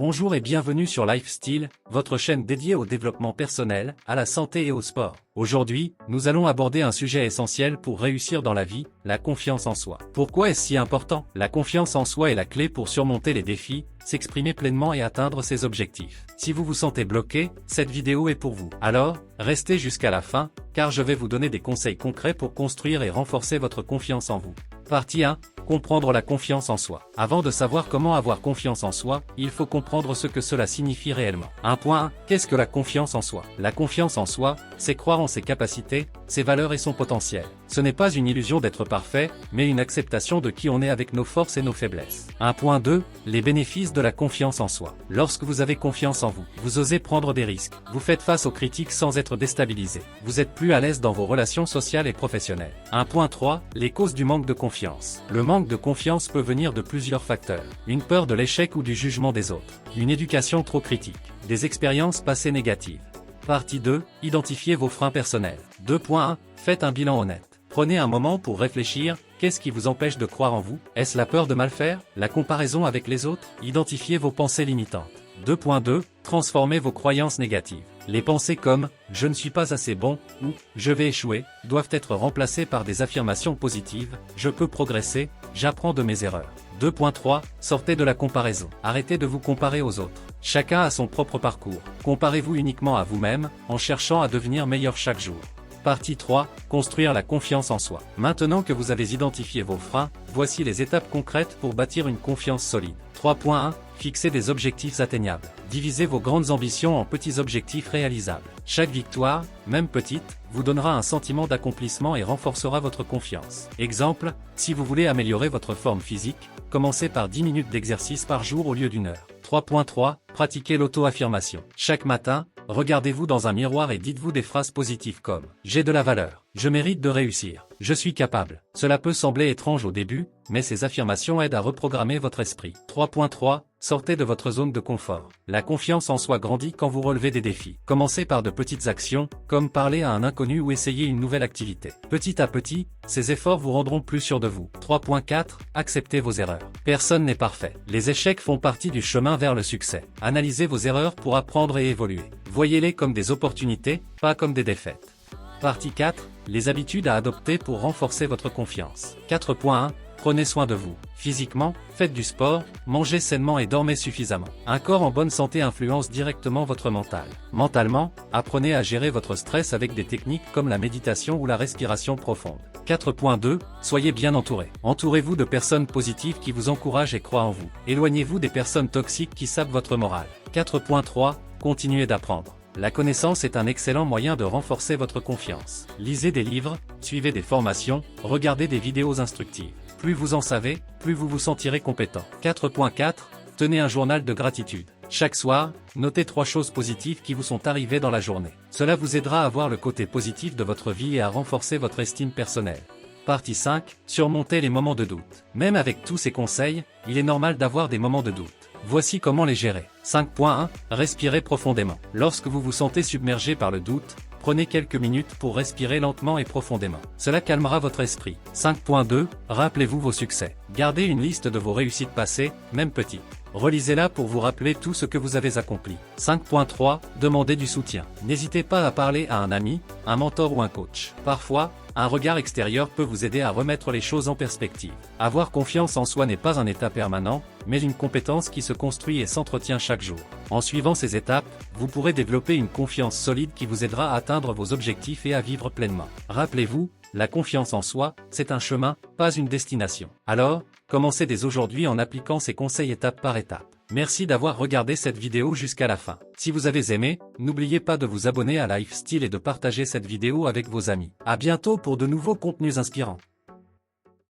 Bonjour et bienvenue sur Lifestyle, votre chaîne dédiée au développement personnel, à la santé et au sport. Aujourd'hui, nous allons aborder un sujet essentiel pour réussir dans la vie, la confiance en soi. Pourquoi est-ce si important? La confiance en soi est la clé pour surmonter les défis, s'exprimer pleinement et atteindre ses objectifs. Si vous vous sentez bloqué, cette vidéo est pour vous. Alors, restez jusqu'à la fin, car je vais vous donner des conseils concrets pour construire et renforcer votre confiance en vous. Partie 1. Comprendre la confiance en soi. Avant de savoir comment avoir confiance en soi, il faut comprendre ce que cela signifie réellement. 1.1. Qu'est-ce que la confiance en soi? La confiance en soi, c'est croire en ses capacités, ses valeurs et son potentiel. Ce n'est pas une illusion d'être parfait, mais une acceptation de qui on est avec nos forces et nos faiblesses. 1.2. Les bénéfices de la confiance en soi. Lorsque vous avez confiance en vous, vous osez prendre des risques. Vous faites face aux critiques sans être déstabilisé. Vous êtes plus à l'aise dans vos relations sociales et professionnelles. 1.3. Les causes du manque de confiance. Le manque de confiance peut venir de plusieurs facteurs. Une peur de l'échec ou du jugement des autres. Une éducation trop critique. Des expériences passées négatives. Partie 2. Identifiez vos freins personnels. 2.1. Faites un bilan honnête. Prenez un moment pour réfléchir, qu'est-ce qui vous empêche de croire en vous? Est-ce la peur de mal faire? La comparaison avec les autres? Identifiez vos pensées limitantes. 2.2. Transformez vos croyances négatives. Les pensées comme « je ne suis pas assez bon » ou « je vais échouer » doivent être remplacées par des affirmations positives « je peux progresser, j'apprends de mes erreurs ». 2.3. Sortez de la comparaison. Arrêtez de vous comparer aux autres. Chacun a son propre parcours. Comparez-vous uniquement à vous-même, en cherchant à devenir meilleur chaque jour. Partie 3. Construire la confiance en soi. Maintenant que vous avez identifié vos freins, voici les étapes concrètes pour bâtir une confiance solide. 3.1. Fixez des objectifs atteignables. Divisez vos grandes ambitions en petits objectifs réalisables. Chaque victoire, même petite, vous donnera un sentiment d'accomplissement et renforcera votre confiance. Exemple, si vous voulez améliorer votre forme physique, commencez par 10 minutes d'exercice par jour au lieu d'1 heure. 3.3. Pratiquez l'auto-affirmation. Chaque matin, regardez-vous dans un miroir et dites-vous des phrases positives comme « J'ai de la valeur »,« Je mérite de réussir »,« Je suis capable ». Cela peut sembler étrange au début, mais ces affirmations aident à reprogrammer votre esprit. 3.3. Sortez de votre zone de confort. La confiance en soi grandit quand vous relevez des défis. Commencez par de petites actions, comme parler à un inconnu ou essayer une nouvelle activité. Petit à petit, ces efforts vous rendront plus sûr de vous. 3.4. Acceptez vos erreurs. Personne n'est parfait. Les échecs font partie du chemin vers le succès. Analysez vos erreurs pour apprendre et évoluer. Voyez-les comme des opportunités, pas comme des défaites. Partie 4. Les habitudes à adopter pour renforcer votre confiance. 4.1. Prenez soin de vous. Physiquement, faites du sport, mangez sainement et dormez suffisamment. Un corps en bonne santé influence directement votre mental. Mentalement, apprenez à gérer votre stress avec des techniques comme la méditation ou la respiration profonde. 4.2. Soyez bien entouré. Entourez-vous de personnes positives qui vous encouragent et croient en vous. Éloignez-vous des personnes toxiques qui sapent votre morale. 4.3. Continuez d'apprendre. La connaissance est un excellent moyen de renforcer votre confiance. Lisez des livres, suivez des formations, regardez des vidéos instructives. Plus vous en savez, plus vous vous sentirez compétent. 4.4. Tenez un journal de gratitude. Chaque soir, notez 3 choses positives qui vous sont arrivées dans la journée. Cela vous aidera à voir le côté positif de votre vie et à renforcer votre estime personnelle. Partie 5. Surmonter les moments de doute. Même avec tous ces conseils, il est normal d'avoir des moments de doute. Voici comment les gérer. 5.1. Respirez profondément. Lorsque vous vous sentez submergé par le doute, prenez quelques minutes pour respirer lentement et profondément. Cela calmera votre esprit. 5.2. Rappelez-vous vos succès. Gardez une liste de vos réussites passées, même petites. Relisez-la pour vous rappeler tout ce que vous avez accompli. 5.3. Demandez du soutien. N'hésitez pas à parler à un ami, un mentor ou un coach. Parfois, un regard extérieur peut vous aider à remettre les choses en perspective. Avoir confiance en soi n'est pas un état permanent, mais une compétence qui se construit et s'entretient chaque jour. En suivant ces étapes, vous pourrez développer une confiance solide qui vous aidera à atteindre vos objectifs et à vivre pleinement. Rappelez-vous, la confiance en soi, c'est un chemin, pas une destination. Alors, commencez dès aujourd'hui en appliquant ces conseils étape par étape. Merci d'avoir regardé cette vidéo jusqu'à la fin. Si vous avez aimé, n'oubliez pas de vous abonner à Lifestyle et de partager cette vidéo avec vos amis. À bientôt pour de nouveaux contenus inspirants.